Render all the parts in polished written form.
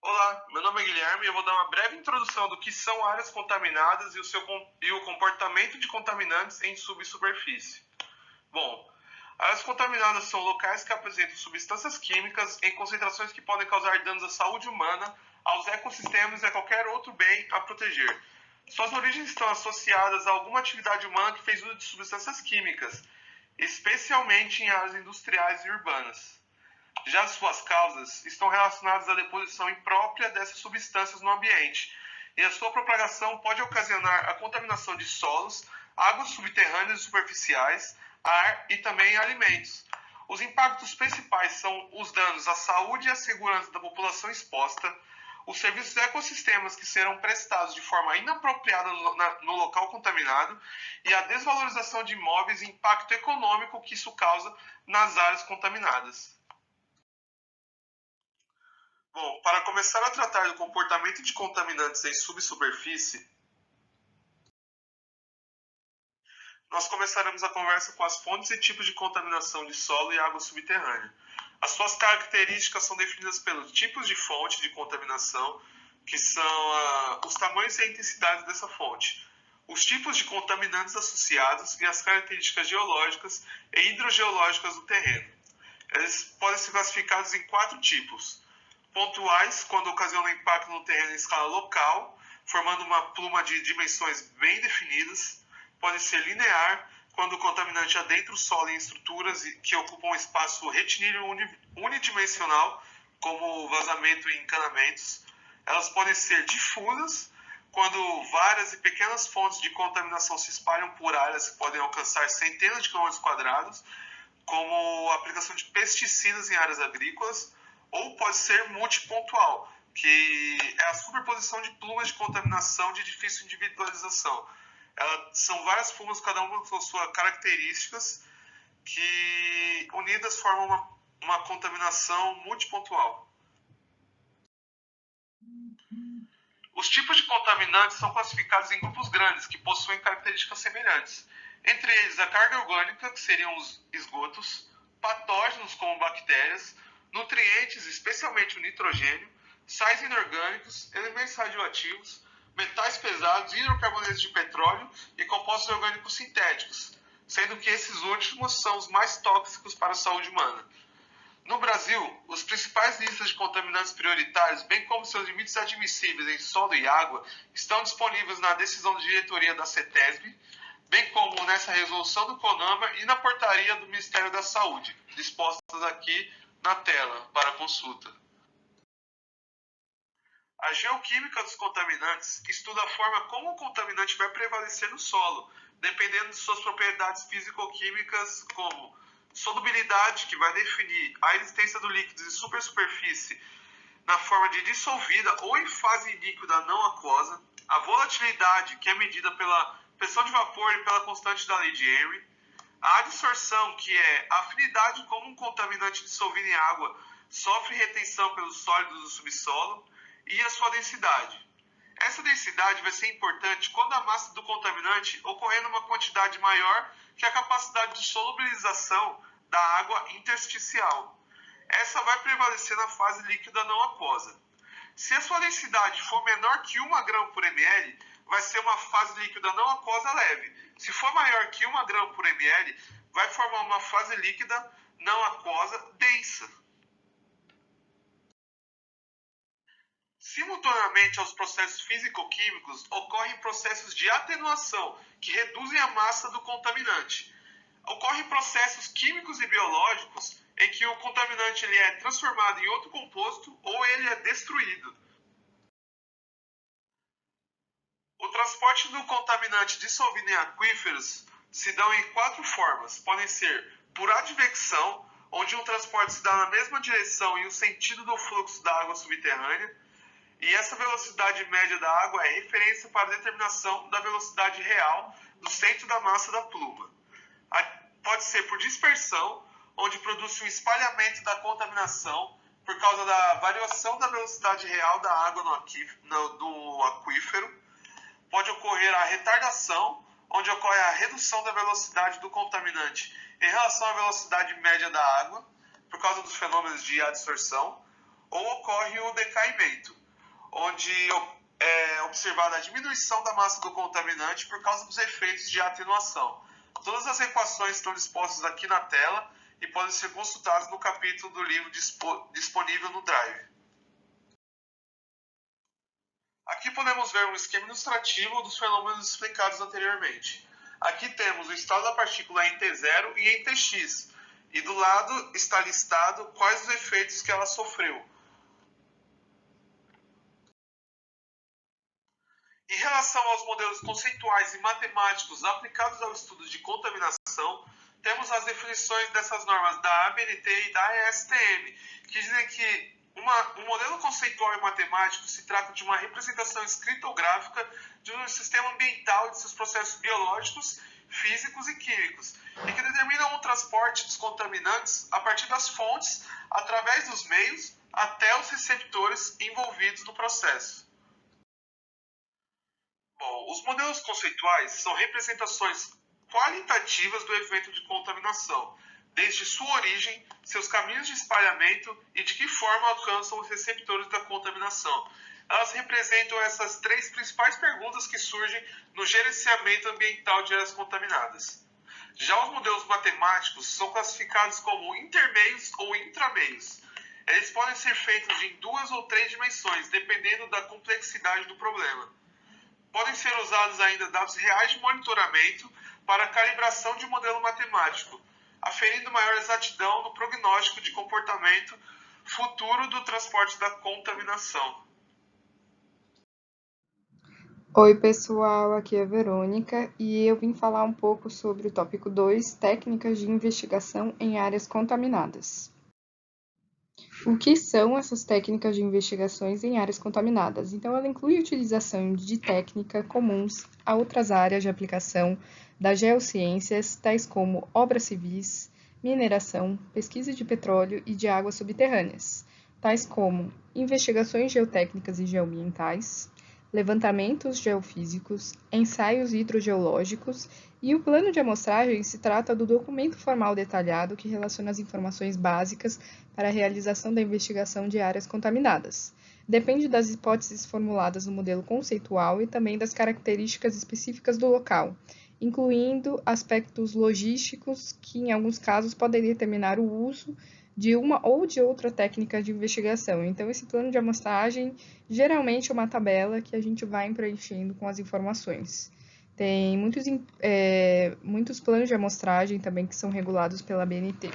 Olá, meu nome é Guilherme e eu vou dar uma breve introdução do que são áreas contaminadas e o comportamento de contaminantes em subsuperfície. Bom, áreas contaminadas são locais que apresentam substâncias químicas em concentrações que podem causar danos à saúde humana, aos ecossistemas e a qualquer outro bem a proteger. Suas origens estão associadas a alguma atividade humana que fez uso de substâncias químicas, especialmente em áreas industriais e urbanas. Já suas causas estão relacionadas à deposição imprópria dessas substâncias no ambiente, e a sua propagação pode ocasionar a contaminação de solos, águas subterrâneas e superficiais, ar e também alimentos. Os impactos principais são os danos à saúde e à segurança da população exposta, os serviços e ecossistemas que serão prestados de forma inapropriada no local contaminado e a desvalorização de imóveis e impacto econômico que isso causa nas áreas contaminadas. Bom, para começar a tratar do comportamento de contaminantes em subsuperfície, nós começaremos a conversa com as fontes e tipos de contaminação de solo e água subterrânea. As suas características são definidas pelos tipos de fonte de contaminação, que são os tamanhos e a intensidade dessa fonte, os tipos de contaminantes associados e as características geológicas e hidrogeológicas do terreno. Eles podem ser classificados em quatro tipos: pontuais, quando ocasionam impacto no terreno em escala local, formando uma pluma de dimensões bem definidas. Pode ser linear, quando o contaminante adentra o solo em estruturas que ocupam espaço retilíneo unidimensional, como vazamento e encanamentos. Elas podem ser difusas, quando várias e pequenas fontes de contaminação se espalham por áreas que podem alcançar centenas de quilômetros quadrados, como a aplicação de pesticidas em áreas agrícolas, ou pode ser multipontual, que é a superposição de plumas de contaminação de difícil individualização. São várias plumas, cada uma com suas características, que unidas formam uma contaminação multipontual. Os tipos de contaminantes são classificados em grupos grandes, que possuem características semelhantes. Entre eles, a carga orgânica, que seriam os esgotos, patógenos, como bactérias, nutrientes, especialmente o nitrogênio, sais inorgânicos, elementos radioativos, metais pesados, hidrocarbonetos de petróleo e compostos orgânicos sintéticos, sendo que esses últimos são os mais tóxicos para a saúde humana. No Brasil, os principais listas de contaminantes prioritários, bem como seus limites admissíveis em solo e água, estão disponíveis na decisão de diretoria da CETESB, bem como nessa resolução do CONAMA e na portaria do Ministério da Saúde, dispostas aqui na tela para consulta. A geoquímica dos contaminantes estuda a forma como o contaminante vai prevalecer no solo, dependendo de suas propriedades físico-químicas, como solubilidade, que vai definir a existência do líquido em superfície na forma de dissolvida ou em fase líquida não aquosa, a volatilidade, que é medida pela pressão de vapor e pela constante da lei de Henry, a adsorção, que é a afinidade como um contaminante dissolvido em água sofre retenção pelos sólidos do subsolo, e a sua densidade. Essa densidade vai ser importante quando a massa do contaminante ocorrer numa quantidade maior que a capacidade de solubilização da água intersticial. Essa vai prevalecer na fase líquida não aquosa. Se a sua densidade for menor que 1 grama por ml, vai ser uma fase líquida não aquosa leve. Se for maior que 1 grama por ml, vai formar uma fase líquida não aquosa densa. Simultaneamente aos processos físico-químicos, ocorrem processos de atenuação, que reduzem a massa do contaminante. Ocorrem processos químicos e biológicos em que o contaminante ele é transformado em outro composto ou ele é destruído. O transporte do contaminante dissolvido em aquíferos se dão em quatro formas. Podem ser por advecção, onde um transporte se dá na mesma direção e o sentido do fluxo da água subterrânea, e essa velocidade média da água é referência para a determinação da velocidade real do centro da massa da pluma. Pode ser por dispersão, onde produz um espalhamento da contaminação por causa da variação da velocidade real da água do aquífero. Pode ocorrer a retardação, onde ocorre a redução da velocidade do contaminante em relação à velocidade média da água, por causa dos fenômenos de adsorção. ou ocorre o decaimento, onde é observada a diminuição da massa do contaminante por causa dos efeitos de atenuação. Todas as equações estão dispostas aqui na tela e podem ser consultadas no capítulo do livro disponível no Drive. Aqui podemos ver um esquema ilustrativo dos fenômenos explicados anteriormente. Aqui temos o estado da partícula em T0 e em Tx, e do lado está listado quais os efeitos que ela sofreu. Em relação aos modelos conceituais e matemáticos aplicados ao estudo de contaminação, temos as definições dessas normas da ABNT e da ESTM, que dizem que um modelo conceitual e matemático se trata de uma representação escrita ou gráfica de um sistema ambiental e de seus processos biológicos, físicos e químicos, e que determinam o transporte dos contaminantes a partir das fontes, através dos meios, até os receptores envolvidos no processo. Bom, os modelos conceituais são representações qualitativas do evento de contaminação, desde sua origem, seus caminhos de espalhamento e de que forma alcançam os receptores da contaminação. Elas representam essas três principais perguntas que surgem no gerenciamento ambiental de áreas contaminadas. Já os modelos matemáticos são classificados como intermeios ou intrameios. Eles podem ser feitos em 2 ou 3 dimensões, dependendo da complexidade do problema. Podem ser usados ainda dados reais de monitoramento para a calibração de um modelo matemático, aferindo maior exatidão no prognóstico de comportamento futuro do transporte da contaminação. Oi pessoal, aqui é a Verônica e eu vim falar um pouco sobre o tópico 2, técnicas de investigação em áreas contaminadas. O que são essas técnicas de investigações em áreas contaminadas? Então, ela inclui a utilização de técnicas comuns a outras áreas de aplicação das geociências, tais como obras civis, mineração, pesquisa de petróleo e de águas subterrâneas, tais como investigações geotécnicas e geoambientais, levantamentos geofísicos, ensaios hidrogeológicos, e o plano de amostragem se trata do documento formal detalhado que relaciona as informações básicas para a realização da investigação de áreas contaminadas. Depende das hipóteses formuladas no modelo conceitual e também das características específicas do local, incluindo aspectos logísticos que, em alguns casos, podem determinar o uso de uma ou de outra técnica de investigação. Então, esse plano de amostragem geralmente é uma tabela que a gente vai preenchendo com as informações. Tem muitos planos de amostragem também que são regulados pela BNT.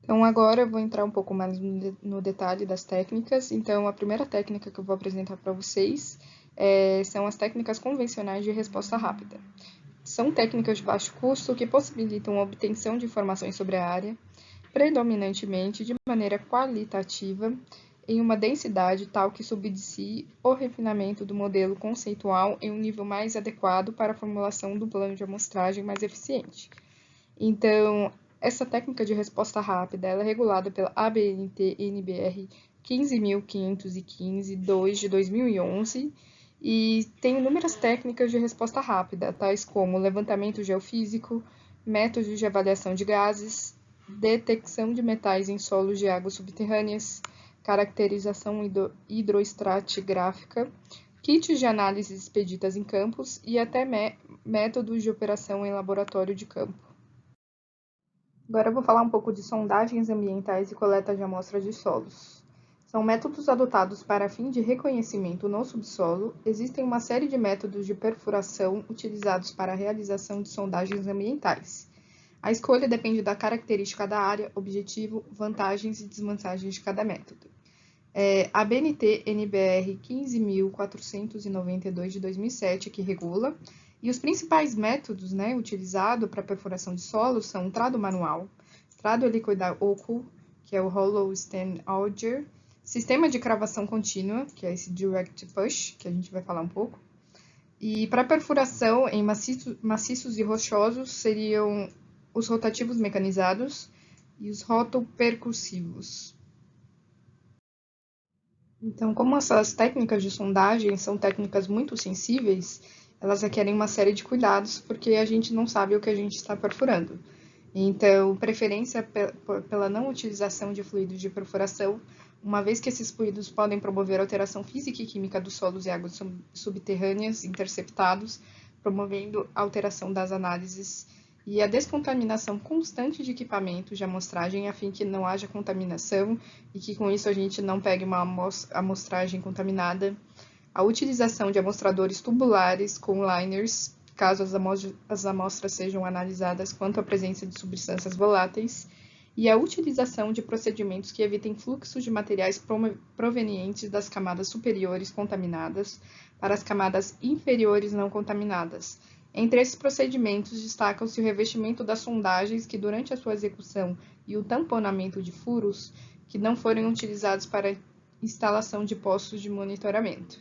Então, agora eu vou entrar um pouco mais no detalhe das técnicas. Então, a primeira técnica que eu vou apresentar para vocês são as técnicas convencionais de resposta rápida. São técnicas de baixo custo que possibilitam a obtenção de informações sobre a área, predominantemente de maneira qualitativa, em uma densidade tal que subsidia o refinamento do modelo conceitual em um nível mais adequado para a formulação do plano de amostragem mais eficiente. Então, essa técnica de resposta rápida ela é regulada pela ABNT-NBR 15.515-2 de 2011 e tem inúmeras técnicas de resposta rápida, tais como levantamento geofísico, métodos de avaliação de gases, detecção de metais em solos de águas subterrâneas, caracterização hidroestratigráfica, kits de análise expedidas em campos e até métodos de operação em laboratório de campo. Agora eu vou falar um pouco de sondagens ambientais e coleta de amostras de solos. São métodos adotados para fim de reconhecimento no subsolo. Existem uma série de métodos de perfuração utilizados para a realização de sondagens ambientais. A escolha depende da característica da área, objetivo, vantagens e desvantagens de cada método. A BNT-NBR 15.492 de 2007, que regula, e os principais métodos utilizados para perfuração de solos são o trado manual, trado helicoidal oco, que é o Hollow Stem Auger, sistema de cravação contínua, que é esse Direct Push, que a gente vai falar um pouco, e para perfuração em maciços e rochosos seriam os rotativos mecanizados e os rotopercussivos. Então, como essas técnicas de sondagem são técnicas muito sensíveis, elas requerem uma série de cuidados, porque a gente não sabe o que a gente está perfurando. Então, preferência pela não utilização de fluidos de perfuração, uma vez que esses fluidos podem promover alteração física e química dos solos e águas subterrâneas interceptados, promovendo alteração das análises e a descontaminação constante de equipamentos de amostragem, a fim que não haja contaminação e que com isso a gente não pegue uma amostragem contaminada. A utilização de amostradores tubulares com liners, caso as amostras sejam analisadas quanto à presença de substâncias voláteis, e a utilização de procedimentos que evitem fluxos de materiais provenientes das camadas superiores contaminadas para as camadas inferiores não contaminadas. Entre esses procedimentos, destacam-se o revestimento das sondagens que, durante a sua execução, e o tamponamento de furos que não forem utilizados para instalação de postos de monitoramento.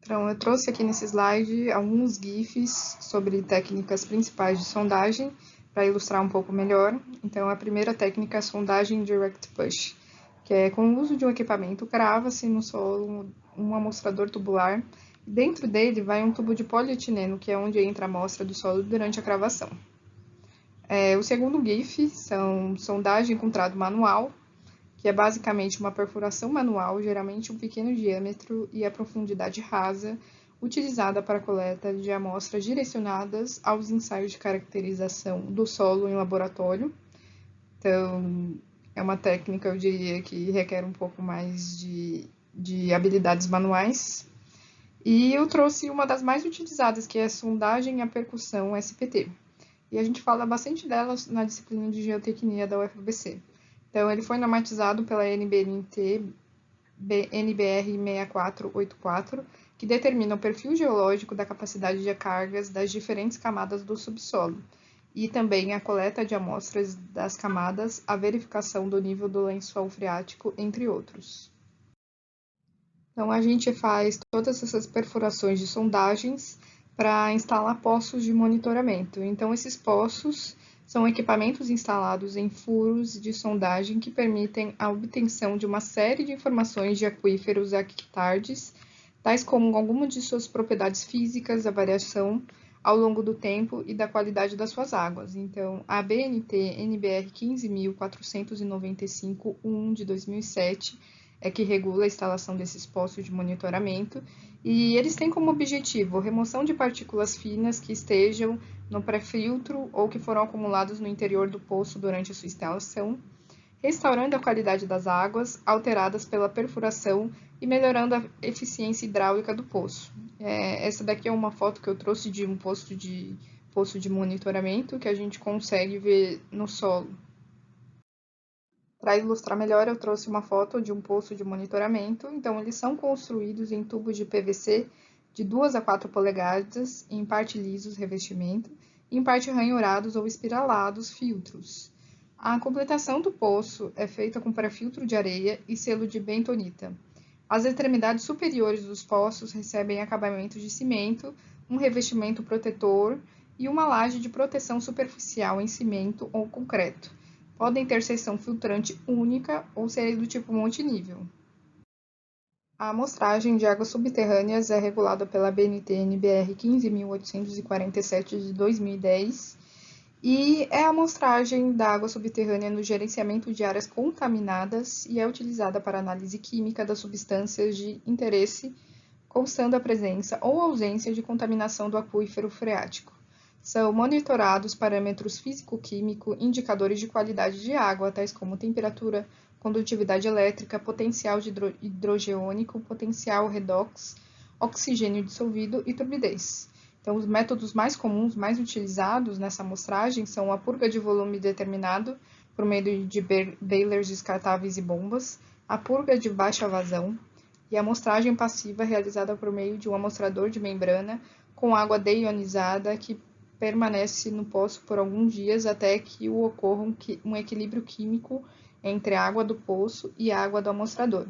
Então, eu trouxe aqui nesse slide alguns GIFs sobre técnicas principais de sondagem, para ilustrar um pouco melhor. Então, a primeira técnica é a sondagem Direct Push, que é com o uso de um equipamento, crava-se no solo um amostrador tubular, e dentro dele vai um tubo de polietileno, que é onde entra a amostra do solo durante a cravação. O segundo GIF são sondagem com trado manual, que é basicamente uma perfuração manual, geralmente um pequeno diâmetro e a profundidade rasa, utilizada para a coleta de amostras direcionadas aos ensaios de caracterização do solo em laboratório. Então, é uma técnica, eu diria, que requer um pouco mais de habilidades manuais. E eu trouxe uma das mais utilizadas, que é a sondagem à percussão SPT. E a gente fala bastante dela na disciplina de geotecnia da UFBC. Então, ele foi normatizado pela NBNT NBR 6484, que determina o perfil geológico da capacidade de cargas das diferentes camadas do subsolo, e também a coleta de amostras das camadas, a verificação do nível do lençol freático, entre outros. Então, a gente faz todas essas perfurações de sondagens para instalar poços de monitoramento. Então, esses poços são equipamentos instalados em furos de sondagem que permitem a obtenção de uma série de informações de aquíferos hectares, tais como algumas de suas propriedades físicas, a variação ao longo do tempo e da qualidade das suas águas. Então, a BNT NBR 15.495-1 de 2007 é que regula a instalação desses postos de monitoramento, e eles têm como objetivo remoção de partículas finas que estejam no pré-filtro ou que foram acumulados no interior do poço durante a sua instalação, restaurando a qualidade das águas alteradas pela perfuração e melhorando a eficiência hidráulica do poço. Essa daqui é uma foto que eu trouxe de um poço de monitoramento que a gente consegue ver no solo. Para ilustrar melhor, eu trouxe uma foto de um poço de monitoramento. Então, eles são construídos em tubos de PVC de 2 a 4 polegadas, em parte lisos, revestimento, e em parte ranhurados ou espiralados, filtros. A completação do poço é feita com pré-filtro de areia e selo de bentonita. As extremidades superiores dos poços recebem acabamento de cimento, um revestimento protetor e uma laje de proteção superficial em cimento ou concreto. Podem ter seção filtrante única ou serem do tipo multinível. A amostragem de águas subterrâneas é regulada pela BNT NBR 15.847 de 2010 e é a amostragem da água subterrânea no gerenciamento de áreas contaminadas e é utilizada para análise química das substâncias de interesse, constando a presença ou ausência de contaminação do aquífero freático. São monitorados parâmetros físico-químico, indicadores de qualidade de água, tais como temperatura, condutividade elétrica, potencial hidrogênico, potencial redox, oxigênio dissolvido e turbidez. Então, os métodos mais comuns, mais utilizados nessa amostragem são a purga de volume determinado por meio de balers descartáveis e bombas, a purga de baixa vazão e a amostragem passiva realizada por meio de um amostrador de membrana com água deionizada que permanece no poço por alguns dias até que ocorra um equilíbrio químico entre a água do poço e a água do amostrador.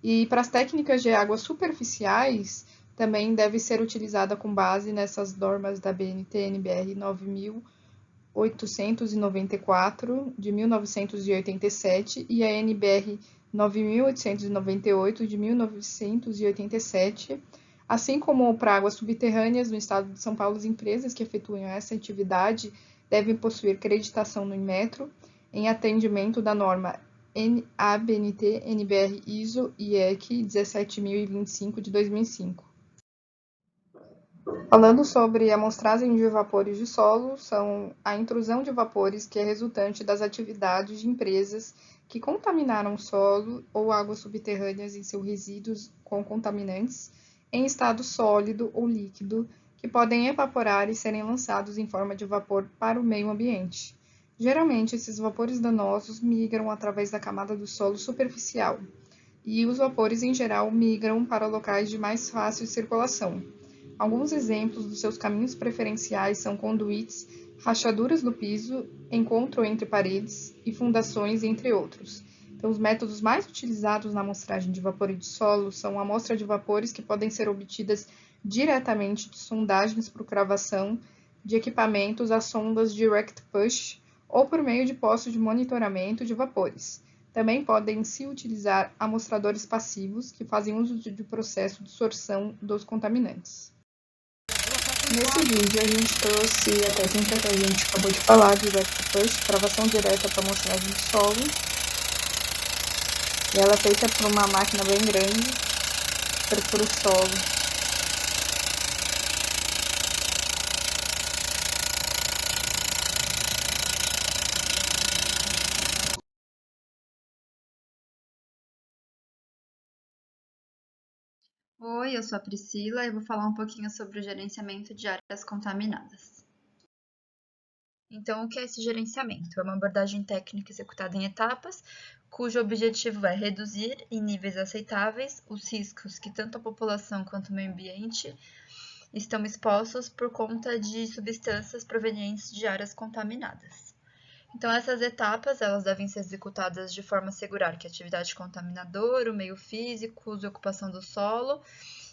E para as técnicas de águas superficiais, também deve ser utilizada com base nessas normas da BNT NBR 9.894 de 1987 e a NBR 9.898 de 1987, assim como para águas subterrâneas no estado de São Paulo. As empresas que efetuam essa atividade devem possuir creditação no Inmetro, em atendimento da norma ABNT, NBR, ISO e EC 17025 de 2005. Falando sobre a amostragem de vapores de solo, são a intrusão de vapores que é resultante das atividades de empresas que contaminaram o solo ou águas subterrâneas em seus resíduos com contaminantes em estado sólido ou líquido, que podem evaporar e serem lançados em forma de vapor para o meio ambiente. Geralmente, esses vapores danosos migram através da camada do solo superficial, e os vapores em geral migram para locais de mais fácil circulação. Alguns exemplos dos seus caminhos preferenciais são conduítes, rachaduras no piso, encontro entre paredes e fundações, entre outros. Então, os métodos mais utilizados na amostragem de vapor de solo são a amostra de vapores que podem ser obtidas diretamente de sondagens por cravação de equipamentos a sondas Direct Push ou por meio de postos de monitoramento de vapores. Também podem se utilizar amostradores passivos que fazem uso do processo de sorção dos contaminantes. Nesse vídeo a gente trouxe a técnica que a gente acabou de falar, Direct Push, cravação direta para amostragem de solo. E ela é feita por uma máquina bem grande, perfura o solo. Oi, eu sou a Priscila e vou falar um pouquinho sobre o gerenciamento de áreas contaminadas. Então, o que é esse gerenciamento? É uma abordagem técnica executada em etapas, cujo objetivo é reduzir, em níveis aceitáveis, os riscos que tanto a população quanto o meio ambiente estão expostos por conta de substâncias provenientes de áreas contaminadas. Então, essas etapas elas devem ser executadas de forma a assegurar que a atividade contaminadora, o meio físico, uso e ocupação do solo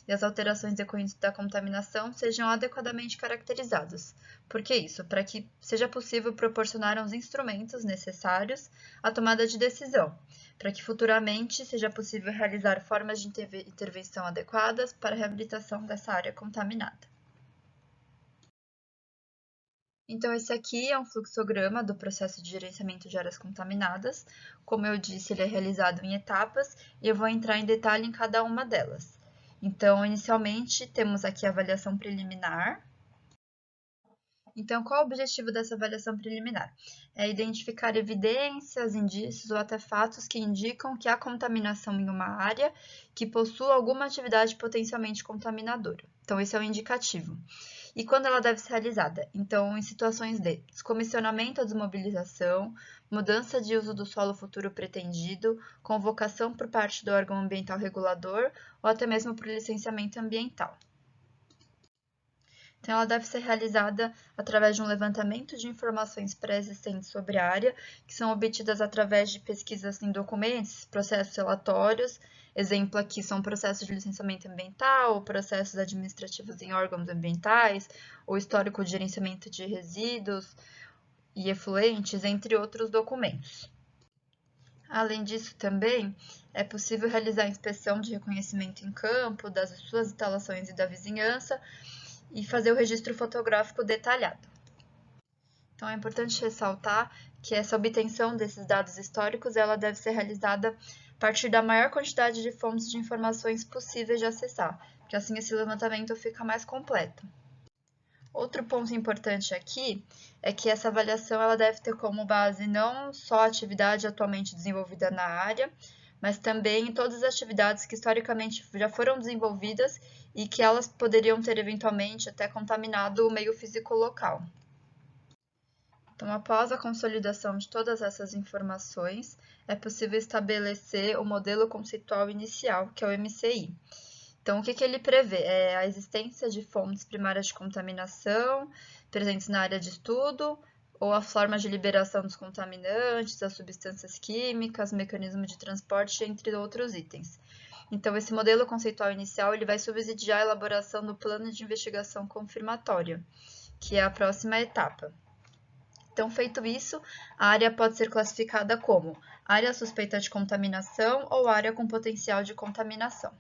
e as alterações decorrentes da contaminação sejam adequadamente caracterizados. Por que isso? Para que seja possível proporcionar os instrumentos necessários à tomada de decisão, para que futuramente seja possível realizar formas de intervenção adequadas para a reabilitação dessa área contaminada. Então, esse aqui é um fluxograma do processo de gerenciamento de áreas contaminadas. Como eu disse, ele é realizado em etapas e eu vou entrar em detalhe em cada uma delas. Então, inicialmente, temos aqui a avaliação preliminar. Então, qual é o objetivo dessa avaliação preliminar? É identificar evidências, indícios ou até fatos que indicam que há contaminação em uma área que possua alguma atividade potencialmente contaminadora. Então, esse é o indicativo. E quando ela deve ser realizada? Então, em situações de descomissionamento ou desmobilização, mudança de uso do solo futuro pretendido, convocação por parte do órgão ambiental regulador ou até mesmo por licenciamento ambiental. Então, ela deve ser realizada através de um levantamento de informações pré-existentes sobre a área, que são obtidas através de pesquisas em documentos, processos relatórios. Exemplo aqui são processos de licenciamento ambiental, processos administrativos em órgãos ambientais, ou histórico de gerenciamento de resíduos e efluentes, entre outros documentos. Além disso, também é possível realizar inspeção de reconhecimento em campo das suas instalações e da vizinhança e fazer o registro fotográfico detalhado. Então, é importante ressaltar que essa obtenção desses dados históricos ela deve ser realizada a partir da maior quantidade de fontes de informações possíveis de acessar, porque assim esse levantamento fica mais completo. Outro ponto importante aqui é que essa avaliação ela deve ter como base não só a atividade atualmente desenvolvida na área, mas também todas as atividades que historicamente já foram desenvolvidas e que elas poderiam ter eventualmente até contaminado o meio físico local. Então, após a consolidação de todas essas informações, é possível estabelecer o modelo conceitual inicial, que é o MCI. Então, o que ele prevê? É a existência de fontes primárias de contaminação presentes na área de estudo, ou a forma de liberação dos contaminantes, as substâncias químicas, mecanismo de transporte, entre outros itens. Então, esse modelo conceitual inicial ele vai subsidiar a elaboração do plano de investigação confirmatória, que é a próxima etapa. Então, feito isso, a área pode ser classificada como área suspeita de contaminação ou área com potencial de contaminação.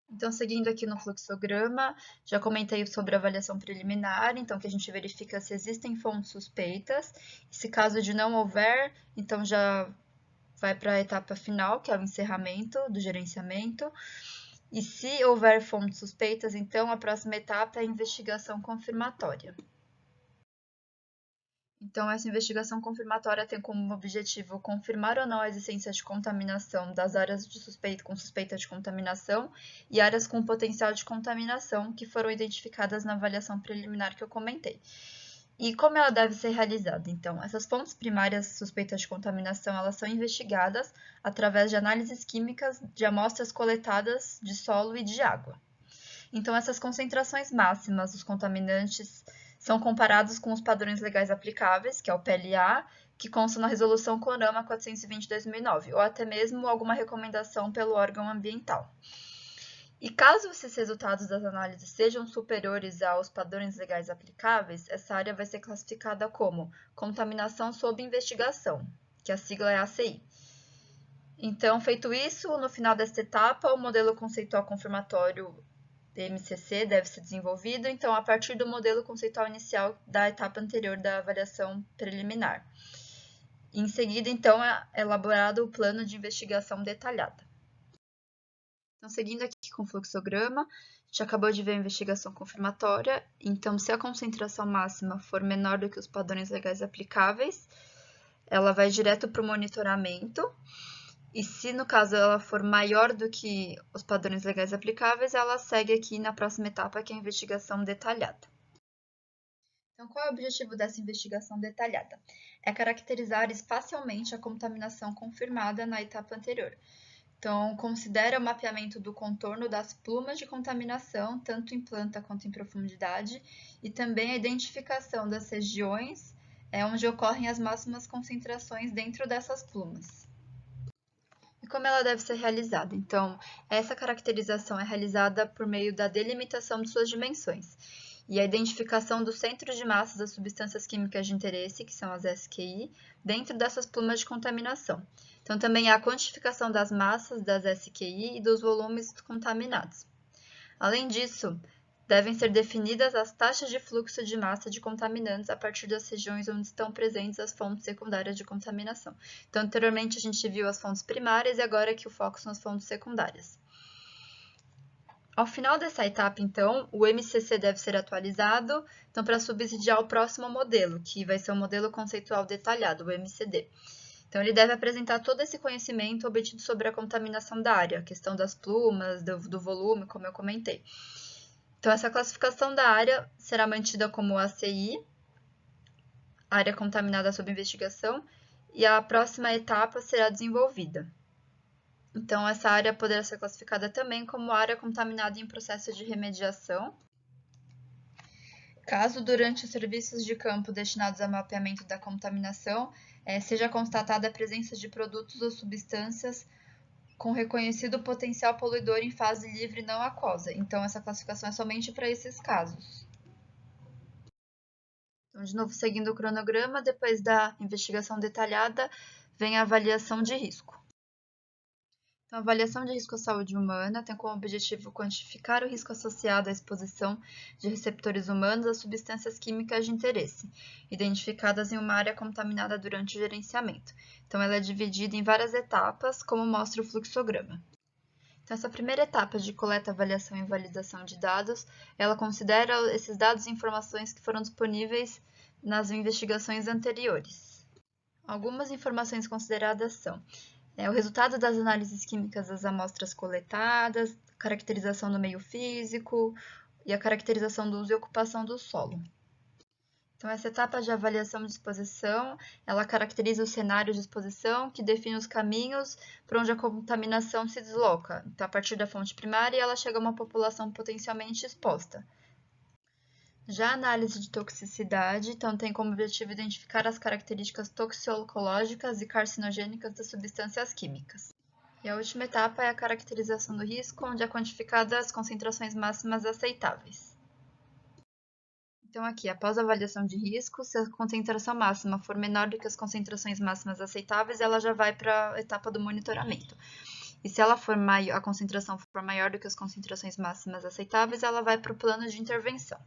Então, seguindo aqui no fluxograma, já comentei sobre a avaliação preliminar, então que a gente verifica se existem fontes suspeitas. E se caso de não houver, então já vai para a etapa final, que é o encerramento do gerenciamento. E se houver fontes suspeitas, então a próxima etapa é a investigação confirmatória. Então, essa investigação confirmatória tem como objetivo confirmar ou não a existência de contaminação das áreas com suspeita de contaminação e áreas com potencial de contaminação que foram identificadas na avaliação preliminar que eu comentei. E como ela deve ser realizada? Então, essas fontes primárias suspeitas de contaminação, elas são investigadas através de análises químicas de amostras coletadas de solo e de água. Então, essas concentrações máximas dos contaminantes são comparados com os padrões legais aplicáveis, que é o PLA, que consta na Resolução CONAMA 420/2009, ou até mesmo alguma recomendação pelo órgão ambiental. E caso esses resultados das análises sejam superiores aos padrões legais aplicáveis, essa área vai ser classificada como contaminação sob investigação, que a sigla é ACI. Então, feito isso, no final desta etapa, o modelo conceitual confirmatório MCC deve ser desenvolvido, então, a partir do modelo conceitual inicial da etapa anterior da avaliação preliminar. Em seguida, então, é elaborado o plano de investigação detalhada. Então, seguindo aqui com o fluxograma, a gente acabou de ver a investigação confirmatória. Então, se a concentração máxima for menor do que os padrões legais aplicáveis, ela vai direto para o monitoramento. E se, no caso, ela for maior do que os padrões legais aplicáveis, ela segue aqui na próxima etapa, que é a investigação detalhada. Então, qual é o objetivo dessa investigação detalhada? É caracterizar espacialmente a contaminação confirmada na etapa anterior. Então, considera o mapeamento do contorno das plumas de contaminação, tanto em planta quanto em profundidade, e também a identificação das regiões onde ocorrem as máximas concentrações dentro dessas plumas. E como ela deve ser realizada? Então, essa caracterização é realizada por meio da delimitação de suas dimensões e a identificação dos centros de massas das substâncias químicas de interesse, que são as SQI, dentro dessas plumas de contaminação. Então, também há a quantificação das massas das SQI e dos volumes contaminados. Além disso, devem ser definidas as taxas de fluxo de massa de contaminantes a partir das regiões onde estão presentes as fontes secundárias de contaminação. Então, anteriormente a gente viu as fontes primárias e agora aqui o foco são as fontes secundárias. Ao final dessa etapa, então, o MCC deve ser atualizado para subsidiar o próximo modelo, que vai ser o modelo conceitual detalhado, o MCD. Então, ele deve apresentar todo esse conhecimento obtido sobre a contaminação da área, a questão das plumas, do volume, como eu comentei. Então, essa classificação da área será mantida como ACI, área contaminada sob investigação, e a próxima etapa será desenvolvida. Então, essa área poderá ser classificada também como área contaminada em processo de remediação. Caso, durante os serviços de campo destinados ao mapeamento da contaminação, seja constatada a presença de produtos ou substâncias com reconhecido potencial poluidor em fase livre não aquosa. Então, essa classificação é somente para esses casos. Então, de novo, seguindo o cronograma, depois da investigação detalhada, vem a avaliação de risco. Então, a avaliação de risco à saúde humana tem como objetivo quantificar o risco associado à exposição de receptores humanos a substâncias químicas de interesse, identificadas em uma área contaminada durante o gerenciamento. Então, ela é dividida em várias etapas, como mostra o fluxograma. Então, essa primeira etapa de coleta, avaliação e validação de dados, ela considera esses dados e informações que foram disponíveis nas investigações anteriores. Algumas informações consideradas são o resultado das análises químicas das amostras coletadas, caracterização do meio físico e a caracterização do uso e ocupação do solo. Então, essa etapa de avaliação de exposição, ela caracteriza o cenário de exposição, que define os caminhos por onde a contaminação se desloca. Então, a partir da fonte primária, ela chega a uma população potencialmente exposta. Já a análise de toxicidade, então, tem como objetivo identificar as características toxicológicas e carcinogênicas das substâncias químicas. E a última etapa é a caracterização do risco, onde é quantificada as concentrações máximas aceitáveis. Então, aqui, após a avaliação de risco, se a concentração máxima for menor do que as concentrações máximas aceitáveis, ela já vai para a etapa do monitoramento. e se ela for a concentração for maior do que as concentrações máximas aceitáveis, ela vai para o plano de intervenção.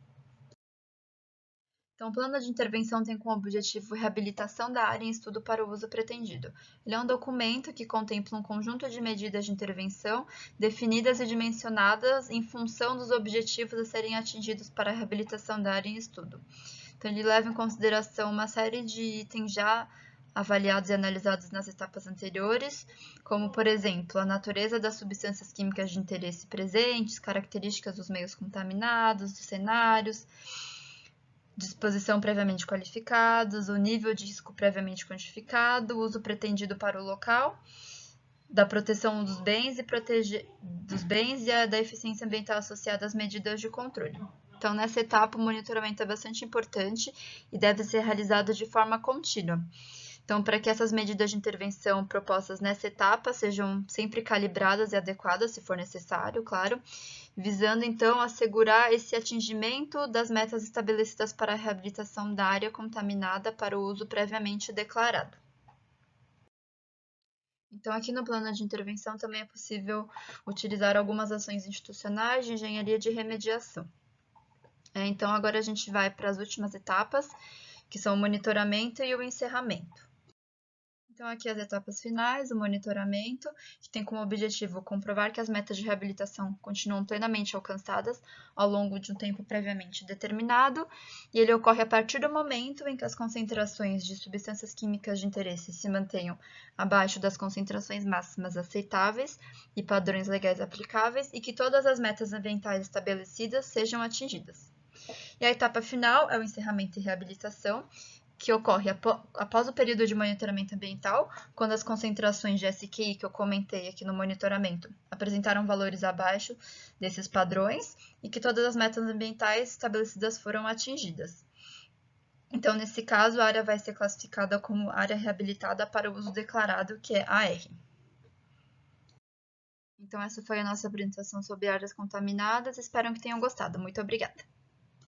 Então, o plano de intervenção tem como objetivo a reabilitação da área em estudo para o uso pretendido. Ele é um documento que contempla um conjunto de medidas de intervenção definidas e dimensionadas em função dos objetivos a serem atingidos para a reabilitação da área em estudo. Então, ele leva em consideração uma série de itens já avaliados e analisados nas etapas anteriores, como, por exemplo, a natureza das substâncias químicas de interesse presentes, características dos meios contaminados, dos cenários, disposição previamente qualificados, o nível de risco previamente quantificado, o uso pretendido para o local, da proteção dos bens e da eficiência ambiental associada às medidas de controle. Então, nessa etapa, o monitoramento é bastante importante e deve ser realizado de forma contínua. Então, para que essas medidas de intervenção propostas nessa etapa sejam sempre calibradas e adequadas, se for necessário, claro, visando, então, assegurar esse atingimento das metas estabelecidas para a reabilitação da área contaminada para o uso previamente declarado. Então, aqui no plano de intervenção também é possível utilizar algumas ações institucionais de engenharia de remediação. Então, agora a gente vai para as últimas etapas, que são o monitoramento e o encerramento. Então, aqui as etapas finais, o monitoramento, que tem como objetivo comprovar que as metas de reabilitação continuam plenamente alcançadas ao longo de um tempo previamente determinado, e ele ocorre a partir do momento em que as concentrações de substâncias químicas de interesse se mantenham abaixo das concentrações máximas aceitáveis e padrões legais aplicáveis e que todas as metas ambientais estabelecidas sejam atingidas. E a etapa final é o encerramento e reabilitação, que ocorre após o período de monitoramento ambiental, quando as concentrações de SQI que eu comentei aqui no monitoramento apresentaram valores abaixo desses padrões e que todas as metas ambientais estabelecidas foram atingidas. Então, nesse caso, a área vai ser classificada como área reabilitada para o uso declarado, que é AR. Então, essa foi a nossa apresentação sobre áreas contaminadas. Espero que tenham gostado. Muito obrigada!